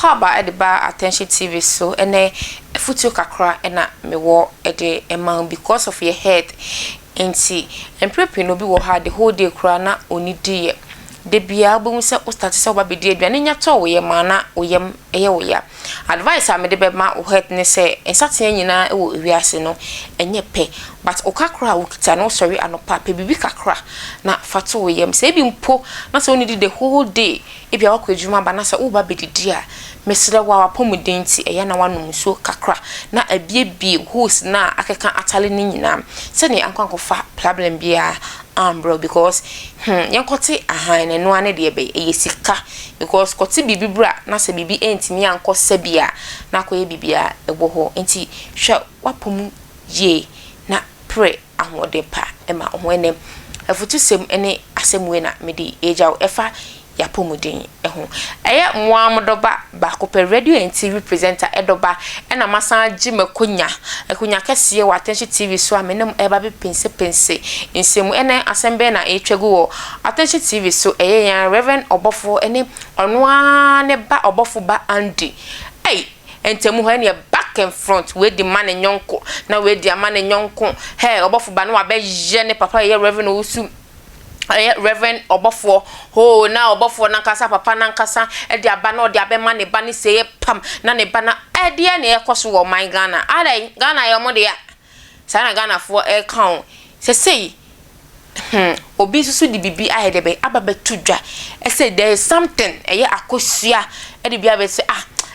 kwaba e de ba attention TV so ene futu kakra ena me wo e de ema because of your head enti emprepe no bi wo ha the whole day kra na onidi de bia bo se o start se obabedi aduane nya to wo ye mana oyem eye wo ya advice am de be ma o head ne se ensate nyina e wo wiase no enye pe but o kakra wo kita no sorry anopa pe bibi kakra na fato wo yem se bi mpo na se onidi the whole day e bia wakọ adwuma ba na se wo ba bedidi a mesre wa apomuden ti eye na wanum so kakra na abie host na akeka atale ni nyina se ne ankwankofa problem bia bro because yankote ahan no ane de be sika because kote bibi bra na se bibi entimi anko sebia na koye bibia ebo ho enti hwa wapom ye na pray ahode pa ema ho enem afutu sem ene asemwe na medi eja efa yapomuden eho eye moamodoba ba ko pe radio and TV presenter edoba ena masan agi makonya kese wa attention TV so amenem eba be pense nsemu ene asembe na etwegu wo attention TV so eye yan Reverend Obofour ene onwa ne ba obofourba Andy entemu ho ene back and front we the man nyonko na we the man nyonko hey obofourba no abe je ne papa ye Reverend Osu Reverend Obofour ho na Obofour na nkasa papa na nkasa e de aba na o de abema ne ba ne seye pam na ne ba na e de na ekoso wo man Ghana alai Ghana yo mo de ya sana Ghana for e count say obi susu di bibi ahede be ababa tudwa e say there is something eye akosua e de bia be say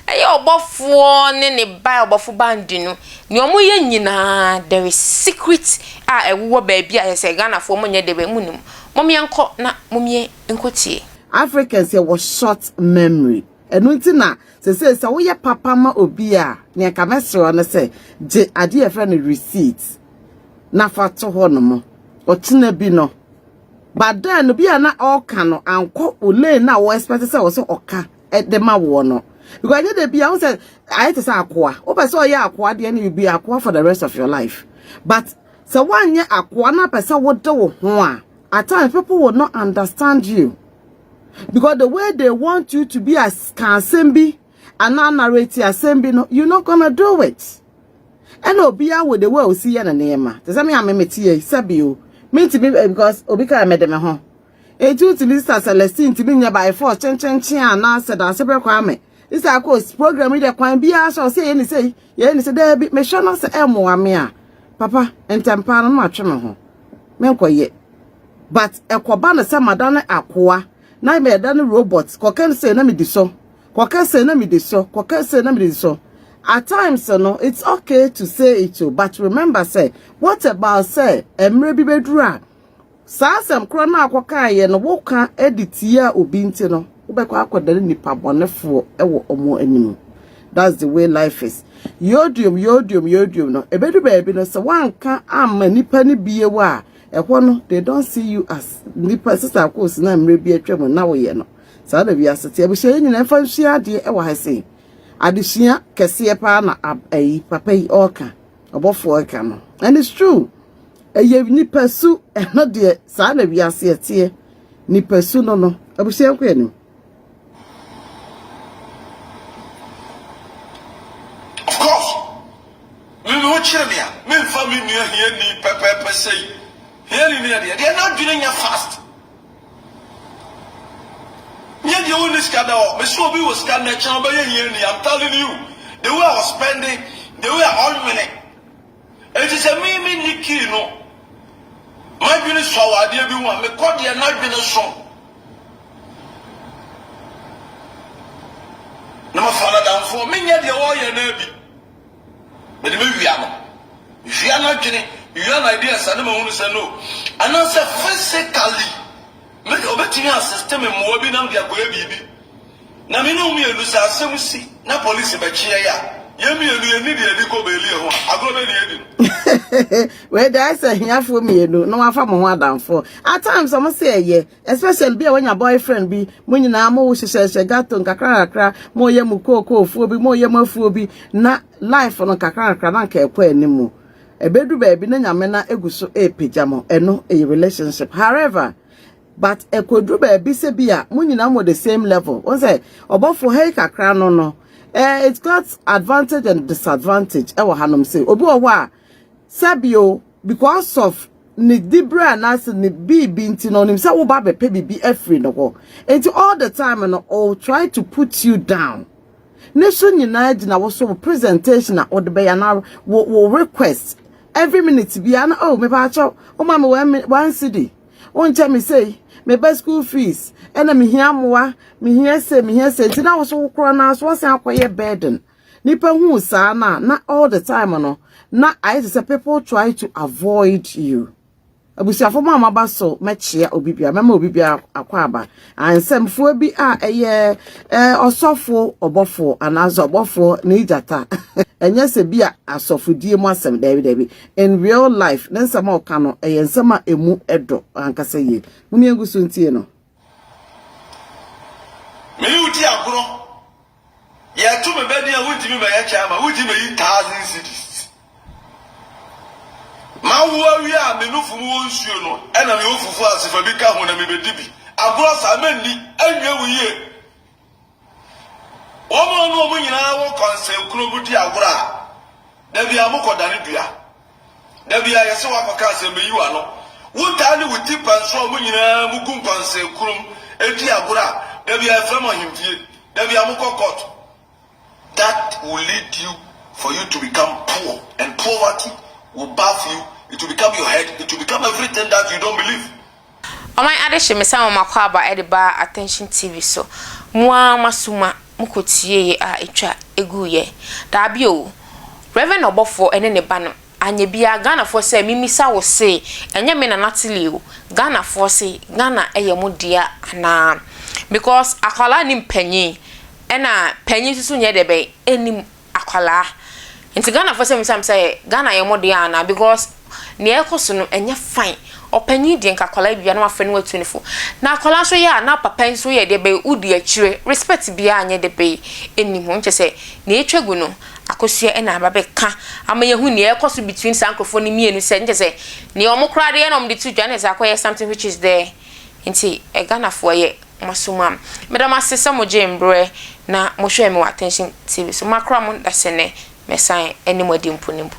eye Obofour ne ba Obofourba Andy no ni omo ye nyina there is secret e wo ba bia e say Ghana for mo nye de be munum mommy anko na mommy enkotie Africans here was short memory enu nti na se wo ye papa ma obi a ne ka mesro no se je ade e friend receipt na fato ho no mo otina bi no but then bi a na oka no anko ole na wo expect se wo se oka de ma wo no because de bi a wo se I to say akwa wo be se oye akwa de na bi akwa for the rest of your life but se wanye akwa na pese wo de wo ho a at times people will not understand you because the way they want you to be as kansembi and now narrate assembly no you're not gonna do it and obia with the way we see ya na nema does that mean I'm metie sabi o me to be because obika mede me ho eju to Mr. Celestine to be nya by force chen and now said that separate kwame Sista Akos program de kwan bia so say ye ni say there be me sure no say emo ame a papa entempa no ma twe me ho me nkoye but ekoba na se madane akoa na me da no robot koken say na me di so koken say na me di so koken say na me di so at times no it's okay to say it too but remember say what about say emre bi bedura sa asem kro na akoka ye no wo ka edit ya obi nti no wo be kwa akodare nipa bonefo ewo omo anim that's the way life is yodium no ebedu baby no se wanka amma nipa ni biye wa they don't see you as nipa Sista Akos na mre bi atwam na wo ye no sa da bi asete abihye nyina fa nhia de e wa ha sei adehia kese pa na papa yi oka Obofour oka no and it's true nipa su no de sa da bi asete nipa su no abihye ko anim of course we no chiremia me family ni here ni papa say here they are not doing it fast. Yeah, the only scandal, Mr. Obi was scandal, I'm telling you, the way I was spending, the way I earned money. It is a me Nikki, no. My business for what they be one, because they are not being a song. No father down for me, yeah, the oil and but the movie, if you are not getting you have ideas, I don't say no. And I say physically, make obetini a system in Mobi na dia go ebibi. Na me no me elu sa asem si na police be chia ya. Ye me elu eni de edi ko be eli ho. Agro be de edi. Where there say hiafo me elu no afa mo ho adamfo. At times some say ye, especially be when your boyfriend be mo nyina mo hyehyehye gato nkakra mo ye mu kokofuo bi mo ye mafuo bi na life no nkakra na nka ekwa animu. Ebedu baby na nyame na eguso epejamo eno a relationship. However, but ekodru ba bi se bia mo nyina mo the same level. Won say Obofour hey kakra no it's got advantage and disadvantage e wo hanom say obi wo a sabio because of ni dibra na se ni bibi nti no nim say wo ba be pe bibi afri no ho enti all the time no all try to put you down. Nation United na wo so presentation na odbe ya na wo request every minute bia na oh me ba cho o ma me one city won tell me say me best school fees and me hia moa me hia say nti na wo so kro na so say akoye burden nipa hu sa na all the time no na I say people try to avoid you. Abusiafo mama ba so mechia obibia mama obibia akwaba ansemfo bi a eye osofo Obofour anazo Obofour na ijata enye se bia asofodie mu asem dabi in real life nensama oka no eye nsama emu edo ankasa ye mumi egusu ntie no me uti agro ya tu me bedi a wuti me ya chama wuti me 1000 cedis ma wo wi a me no fu wo nsuo no e na me ofufu asefa bi ka ho na me bedibi agro sa mani anwe wuye o mo nyina wo konsen kuro budi agro a da bia mo kodane dua da bia yese wa paka se me yiwa no wo ta ni wuti panso mo nyina mu gun konsen kurum edi agro a da bia fa mo himfie da bia mo kokot. That will lead you for you to become poor, and poverty will bath you. It will become your head. It will become everything that you don't believe. My addition, Miss Makwaba, Ediba, Attention TV. So, Mwa Masuma, Mukotie, Echa, Eguye, Dabio, Reverend Obofour, and any banner. And ye be a Ghana for say, Mimisa will say, and ye mean a Natilio, Ghana for say, Ghana, Eyamudia, and because Akala nim penny, and penny soon ye debe, any Akala. Into Ghana for some say, Ghana Yamodiana, because near Cosun and ye fine. Or penny dink a collab no friend with 24. Now Colasso ya na papa so ye de be udi a chure, respect be anya de bay, any monte say, nature guno, Akosia and Ababeka, I may who near cost between Sancophony me and send say, Neomo cradian the two Janets acquire something which is there. Inti a Ghana for ye, Masumam. Madame Master Mo Jane Bre, na Moshe mo attention TV. So Macramon that's a me sign any more dimpunim.